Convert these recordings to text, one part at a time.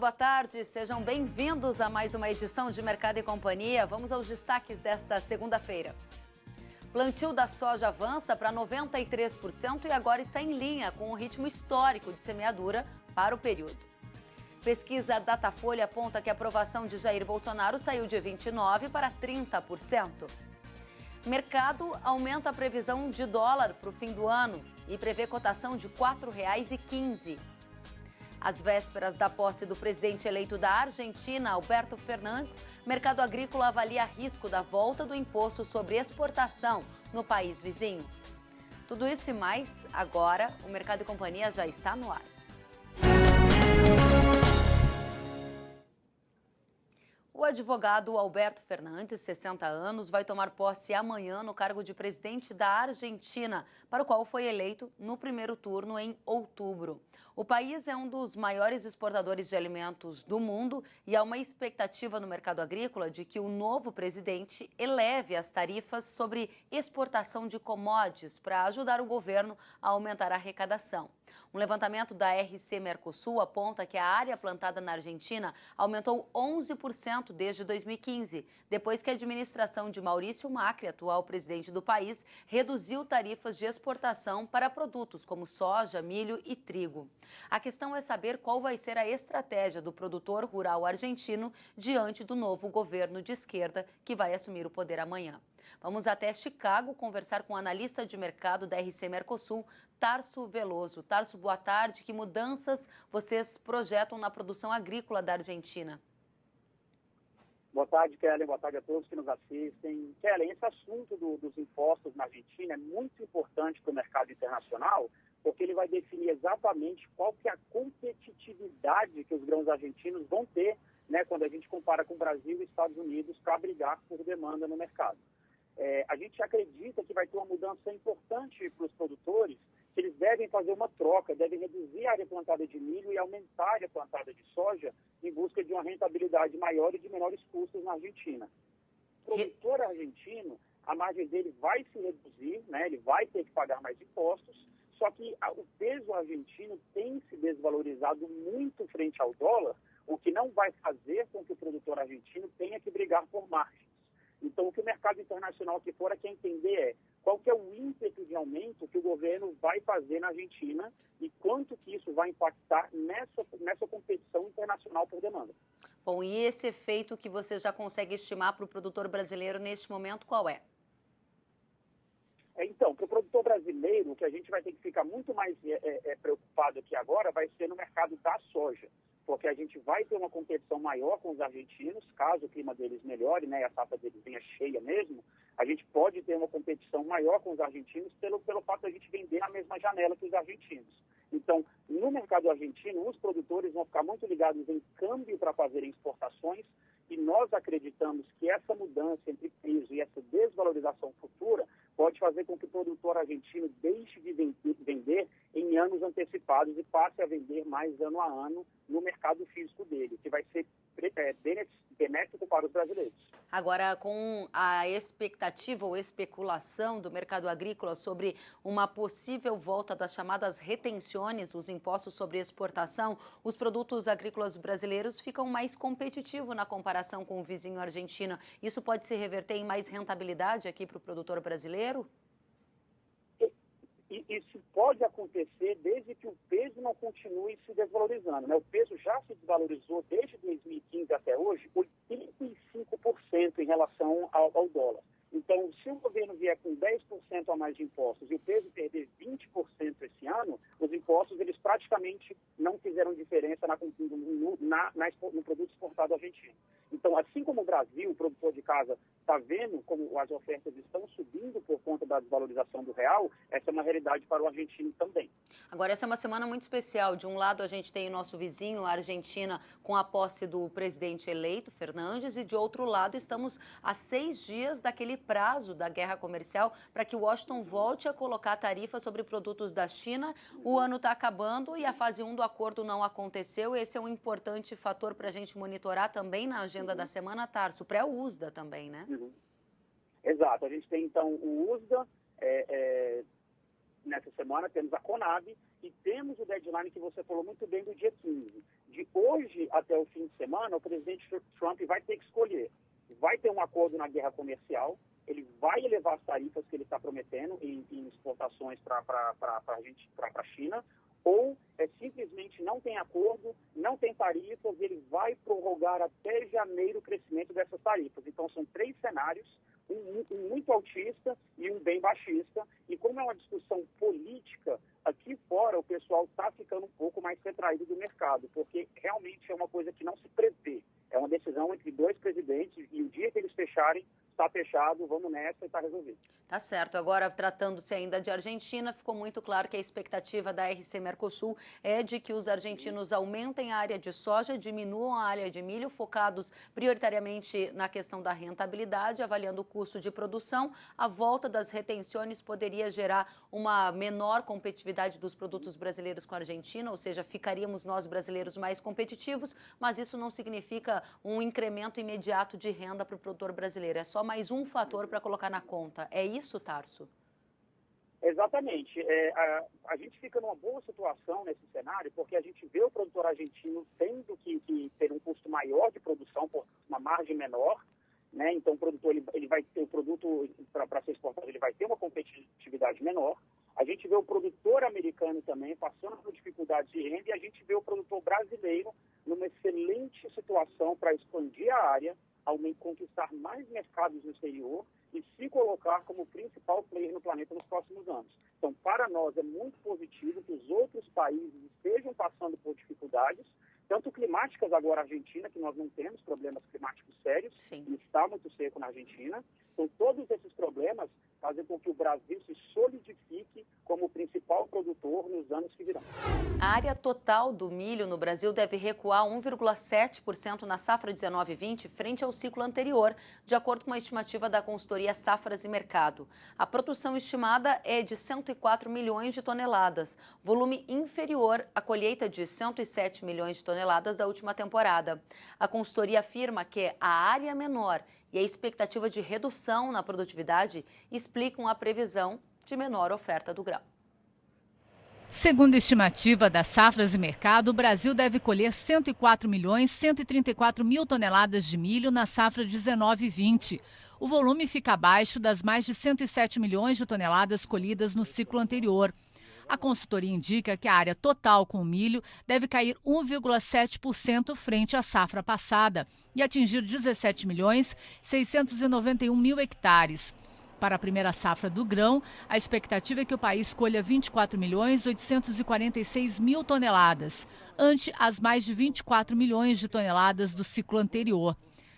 boa tarde. Sejam bem-vindos a mais uma edição de Mercado e Companhia. Vamos aos destaques desta segunda-feira. Plantio da soja avança para 93% e agora está em linha com o ritmo histórico de semeadura para o período. Pesquisa Datafolha aponta que a aprovação de Jair Bolsonaro saiu de 29% para 30%. Mercado aumenta a previsão de dólar para o fim do ano e prevê cotação de R$ 4,15. Às vésperas da posse do presidente eleito da Argentina, Alberto Fernandes, mercado agrícola avalia risco da volta do imposto sobre exportação no país vizinho. Tudo isso e mais, agora o Mercado e Companhia já está no ar. O advogado Alberto Fernandes, 60 anos, vai tomar posse amanhã no cargo de presidente da Argentina, para o qual foi eleito no primeiro turno em outubro. O país é um dos maiores exportadores de alimentos do mundo e há uma expectativa no mercado agrícola de que o novo presidente eleve as tarifas sobre exportação de commodities para ajudar o governo a aumentar a arrecadação. Um levantamento da RC Mercosul aponta que a área plantada na Argentina aumentou 11% desde 2015, depois que a administração de Maurício Macri, atual presidente do país, reduziu tarifas de exportação para produtos como soja, milho e trigo. A questão é saber qual vai ser a estratégia do produtor rural argentino diante do novo governo de esquerda que vai assumir o poder amanhã. Vamos até Chicago conversar com o analista de mercado da RC Mercosul, Tarso Veloso. Tarso, boa tarde. Que mudanças vocês projetam na produção agrícola da Argentina? Boa tarde, Kellen. Boa tarde a todos que nos assistem. Kellen, esse assunto dos impostos na Argentina é muito importante para o mercado internacional, porque ele vai definir exatamente qual que é a competitividade que os grãos argentinos vão ter, né, quando a gente compara com o Brasil e Estados Unidos para brigar por demanda no mercado. A gente acredita que vai ter uma mudança importante para os produtores, que eles devem fazer uma troca, devem reduzir a área plantada de milho e aumentar a área plantada de soja em busca de uma rentabilidade maior e de menores custos na Argentina. O produtor argentino, a margem dele vai se reduzir, né? Ele vai ter que pagar mais impostos, só que o peso argentino tem se desvalorizado muito frente ao dólar, o que não vai fazer com que o produtor argentino tenha que brigar por margens. Então, o que o mercado internacional aqui fora quer entender é qual que é o ímpeto de aumento que o governo vai fazer na Argentina e quanto que isso vai impactar nessa competição internacional por demanda. Bom, e esse efeito que você já consegue estimar para o produtor brasileiro neste momento, qual é? Então, para o produtor brasileiro, o que a gente vai ter que ficar muito mais preocupado aqui agora vai ser no mercado da soja, porque a gente vai ter uma competição maior com os argentinos, caso o clima deles melhore, né, e a safra deles venha cheia mesmo, a gente pode ter uma competição maior com os argentinos pelo fato de a gente vender na mesma janela que os argentinos. Então, no mercado argentino, os produtores vão ficar muito ligados em câmbio para fazerem exportações e nós acreditamos que essa mudança entre peso e essa desvalorização futura pode fazer com que o produtor argentino deixe de vender em anos antecipados e passe a vender mais ano a ano no mercado físico dele, que vai ser benéfico para os brasileiros. Agora, com a expectativa ou especulação do mercado agrícola sobre uma possível volta das chamadas retenções, os impostos sobre exportação, os produtos agrícolas brasileiros ficam mais competitivos na comparação com o vizinho argentino. Isso pode se reverter em mais rentabilidade aqui para o produtor brasileiro? Isso pode acontecer desde que o peso não continue se desvalorizando, né? O peso já se desvalorizou desde 2015 até hoje 85% em relação ao dólar. Então, se o governo vier com 10% a mais de impostos e o peso perder 20% esse ano, os impostos eles praticamente não fizeram diferença no produto exportado argentino. Então, assim como o Brasil, o produtor de casa, está vendo como as ofertas estão subindo por conta da desvalorização do real, essa é uma realidade para o argentino também. Agora, essa é uma semana muito especial. De um lado, a gente tem o nosso vizinho, a Argentina, com a posse do presidente eleito, Fernandes, e de outro lado, estamos a 6 dias daquele prazo da guerra comercial para que Washington volte a colocar tarifa sobre produtos da China. O ano está acabando e a fase 1 do acordo não aconteceu. Esse é um importante fator para a gente monitorar também na agenda da semana, Tarso, pré-USDA também, né? Exato. A gente tem, então, o USDA, nessa semana, temos a Conab e temos o deadline que você falou muito bem do dia 15. De hoje até o fim de semana, o presidente Trump vai ter que escolher. Vai ter um acordo na guerra comercial, ele vai elevar as tarifas que ele está prometendo em exportações para a China, ou simplesmente não tem acordo, não tem tarifas, e ele vai prorrogar até janeiro o crescimento dessas tarifas. Então, são 3 cenários, um muito altista e um bem baixista. E como é uma discussão política, aqui fora o pessoal está ficando um pouco mais retraído do mercado, porque realmente é uma coisa que não se prevê. É uma decisão entre 2 presidentes e o dia que eles fecharem, está fechado, vamos nessa e está resolvido. Tá certo. Agora, tratando-se ainda de Argentina, ficou muito claro que a expectativa da RC Mercosul é de que os argentinos aumentem a área de soja, diminuam a área de milho, focados prioritariamente na questão da rentabilidade, avaliando o custo de produção. A volta das retenções poderia gerar uma menor competitividade dos produtos brasileiros com a Argentina, ou seja, ficaríamos nós brasileiros mais competitivos, mas isso não significa um incremento imediato de renda para o produtor brasileiro. É só mais um fator para colocar na conta. É isso, Tarso? Exatamente. A gente fica numa boa situação nesse cenário, porque a gente vê o produtor argentino tendo que ter um custo maior de produção por uma margem menor, né? Então o produtor ele vai ter o produto para ser exportado, ele vai ter uma competitividade menor. A gente vê o produtor americano também passando por dificuldades de renda, e a gente vê o produtor brasileiro numa excelente situação para expandir a área, conquistar mais mercados no exterior e se colocar como principal player no planeta nos próximos anos. Então, para nós é muito positivo que os outros países estejam passando por dificuldades, tanto climáticas agora a Argentina, que nós não temos problemas climáticos sérios, e está muito seco na Argentina. Então, todos esses problemas fazem com que o Brasil se solidifique como o principal produtor nos anos que virão. A área total do milho no Brasil deve recuar 1,7% na safra 19/20 frente ao ciclo anterior, de acordo com a estimativa da consultoria Safras e Mercado. A produção estimada é de 104 milhões de toneladas, volume inferior à colheita de 107 milhões de toneladas da última temporada. A consultoria afirma que a área menor e a expectativa de redução na produtividade explicam a previsão de menor oferta do grão. Segundo a estimativa da Safras e Mercado, o Brasil deve colher 104.134.000 toneladas de milho na safra 19/20. O volume fica abaixo das mais de 107 milhões de toneladas colhidas no ciclo anterior. A consultoria indica que a área total com milho deve cair 1,7% frente à safra passada e atingir 17.691.000 hectares. Para a primeira safra do grão, a expectativa é que o país colha 24.846.000 toneladas, ante as mais de 24 milhões de toneladas do ciclo anterior.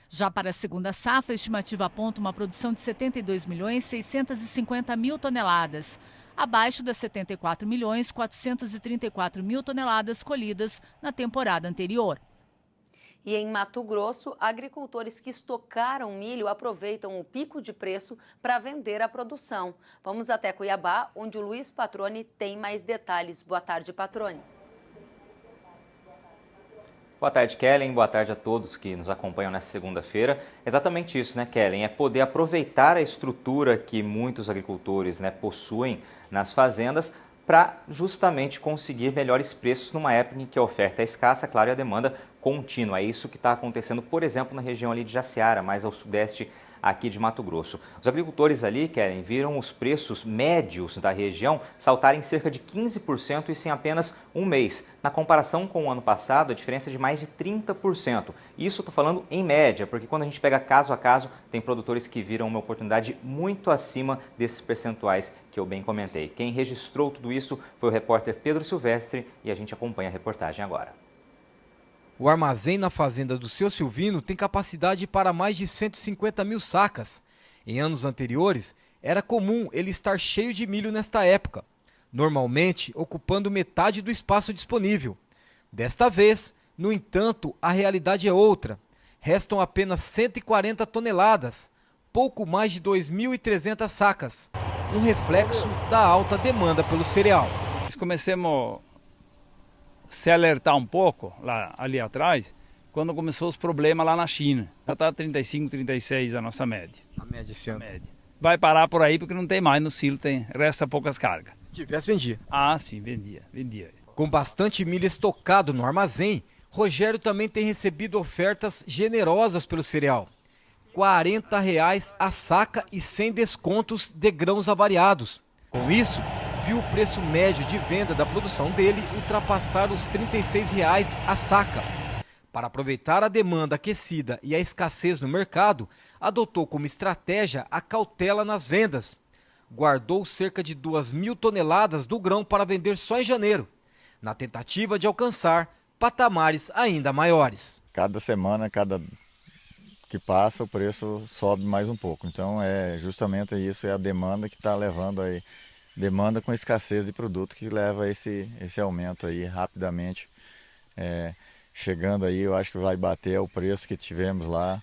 Já para a segunda safra, a estimativa aponta uma produção de 72.650.000 toneladas, abaixo das 74.434.000 toneladas colhidas na temporada anterior. E em Mato Grosso, agricultores que estocaram milho aproveitam o pico de preço para vender a produção. Vamos até Cuiabá, onde o Luiz Patroni tem mais detalhes. Boa tarde, Patroni. Boa tarde, Kellen. Boa tarde a todos que nos acompanham nessa segunda-feira. Exatamente isso, né, Kellen? É poder aproveitar a estrutura que muitos agricultores, né, possuem nas fazendas para justamente conseguir melhores preços numa época em que a oferta é escassa, claro, e a demanda contínua. É isso que está acontecendo, por exemplo, na região ali de Jaciara, mais ao sudeste aqui de Mato Grosso. Os agricultores ali, Kellen, viram os preços médios da região saltarem cerca de 15% isso em apenas um mês. Na comparação com o ano passado, a diferença é de mais de 30%. Isso estou falando em média, porque quando a gente pega caso a caso, tem produtores que viram uma oportunidade muito acima desses percentuais que eu bem comentei. Quem registrou tudo isso foi o repórter Pedro Silvestre e a gente acompanha a reportagem agora. O armazém na fazenda do seu Silvino tem capacidade para mais de 150.000 sacas. Em anos anteriores, era comum ele estar cheio de milho nesta época, normalmente ocupando metade do espaço disponível. Desta vez, no entanto, a realidade é outra. Restam apenas 140 toneladas, pouco mais de 2.300 sacas, um reflexo da alta demanda pelo cereal. Começamos se alertar um pouco ali atrás, quando começou os problemas lá na China. Já está 35, 36 a nossa média. A média esse ano. Vai parar por aí porque não tem mais no silo, resta poucas cargas. Se tivesse, vendia. Ah, sim, vendia. Com bastante milho estocado no armazém, Rogério também tem recebido ofertas generosas pelo cereal. R$ 40 a saca e sem descontos de grãos avariados. Com isso, viu o preço médio de venda da produção dele ultrapassar os R$ 36 a saca. Para aproveitar a demanda aquecida e a escassez no mercado, adotou como estratégia a cautela nas vendas. Guardou cerca de 2.000 toneladas do grão para vender só em janeiro, na tentativa de alcançar patamares ainda maiores. Cada semana, cada que passa, o preço sobe mais um pouco. Então, justamente isso, é a demanda que está levando aí, demanda com escassez de produto que leva a esse aumento aí rapidamente. Chegando aí, eu acho que vai bater o preço que tivemos lá,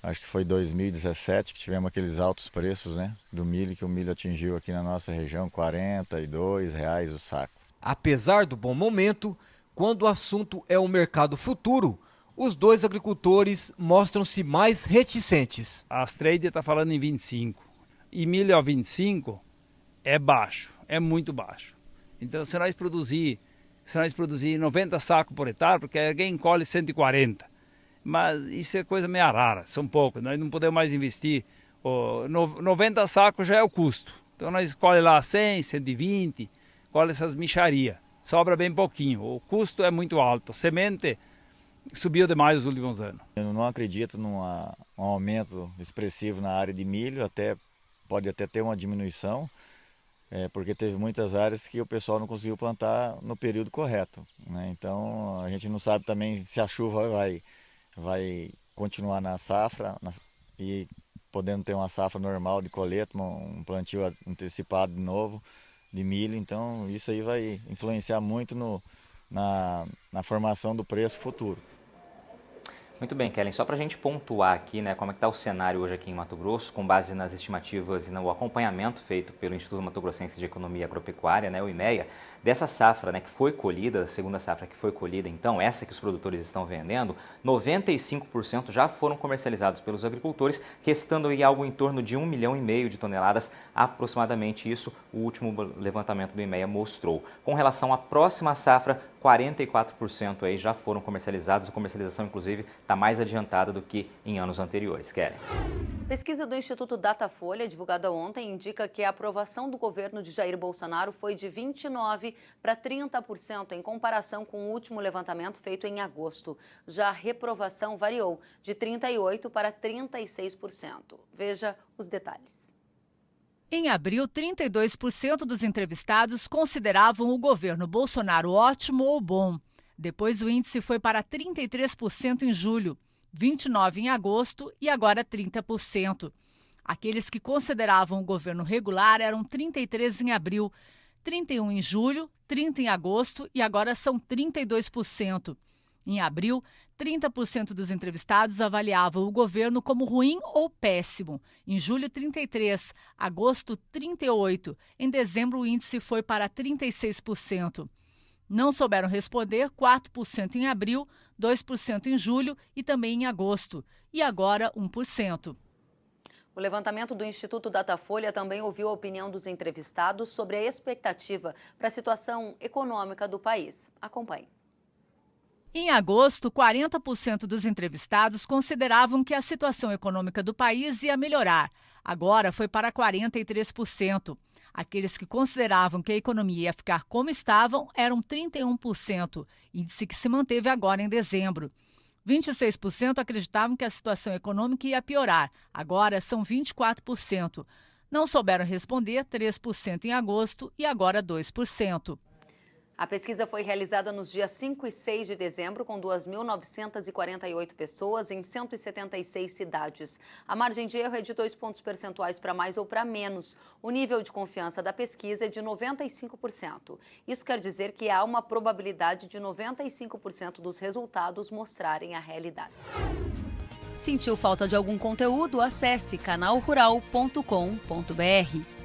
acho que foi 2017 que tivemos aqueles altos preços, né, do milho, que o milho atingiu aqui na nossa região, R$ 42 o saco. Apesar do bom momento, quando o assunto é o mercado futuro, os dois agricultores mostram-se mais reticentes. As trader está falando em 25 e milho a 25 é baixo, é muito baixo. Então, se nós produzir 90 sacos por hectare, porque alguém colhe 140. Mas isso é coisa meio rara, são poucos. Nós não podemos mais investir. 90 sacos já é o custo. Então nós colhe lá 100, 120, colhe essas mixarias. Sobra bem pouquinho. O custo é muito alto. Semente subiu demais nos últimos anos. Eu não acredito num aumento expressivo na área de milho, pode até ter uma diminuição. Porque teve muitas áreas que o pessoal não conseguiu plantar no período correto, né? Então a gente não sabe também se a chuva vai continuar na safra e podendo ter uma safra normal de colheita, um plantio antecipado de novo de milho. Então isso aí vai influenciar muito na formação do preço futuro. Muito bem, Kellen, só para a gente pontuar aqui, né, como é que está o cenário hoje aqui em Mato Grosso, com base nas estimativas e no acompanhamento feito pelo Instituto Mato Grossense de Economia Agropecuária, né, o IMEA, dessa safra, né, que foi colhida, segunda safra que foi colhida, então, essa que os produtores estão vendendo, 95% já foram comercializados pelos agricultores, restando aí algo em torno de 1,5 milhão de toneladas, aproximadamente isso o último levantamento do IMEA mostrou. Com relação à próxima safra, 44% aí já foram comercializados, a comercialização, inclusive, está mais adiantada do que em anos anteriores. Kellen. Pesquisa do Instituto Datafolha, divulgada ontem, indica que a aprovação do governo de Jair Bolsonaro foi de 29% para 30% em comparação com o último levantamento feito em agosto. Já a reprovação variou de 38% para 36%. Veja os detalhes. Em abril, 32% dos entrevistados consideravam o governo Bolsonaro ótimo ou bom. Depois o índice foi para 33% em julho, 29% em agosto e agora 30%. Aqueles que consideravam o governo regular eram 33% em abril, 31% em julho, 30% em agosto e agora são 32%. Em abril, 30% dos entrevistados avaliavam o governo como ruim ou péssimo. Em julho, 33%, agosto, 38%. Em dezembro, o índice foi para 36%. Não souberam responder 4% em abril, 2% em julho e também em agosto. E agora, 1%. O levantamento do Instituto Datafolha também ouviu a opinião dos entrevistados sobre a expectativa para a situação econômica do país. Acompanhe. Em agosto, 40% dos entrevistados consideravam que a situação econômica do país ia melhorar. Agora foi para 43%. Aqueles que consideravam que a economia ia ficar como estavam eram 31%, índice que se manteve agora em dezembro. 26% acreditavam que a situação econômica ia piorar. Agora são 24%. Não souberam responder 3% em agosto e agora 2%. A pesquisa foi realizada nos dias 5 e 6 de dezembro, com 2.948 pessoas em 176 cidades. A margem de erro é de 2 pontos percentuais para mais ou para menos. O nível de confiança da pesquisa é de 95%. Isso quer dizer que há uma probabilidade de 95% dos resultados mostrarem a realidade. Sentiu falta de algum conteúdo? Acesse canalrural.com.br.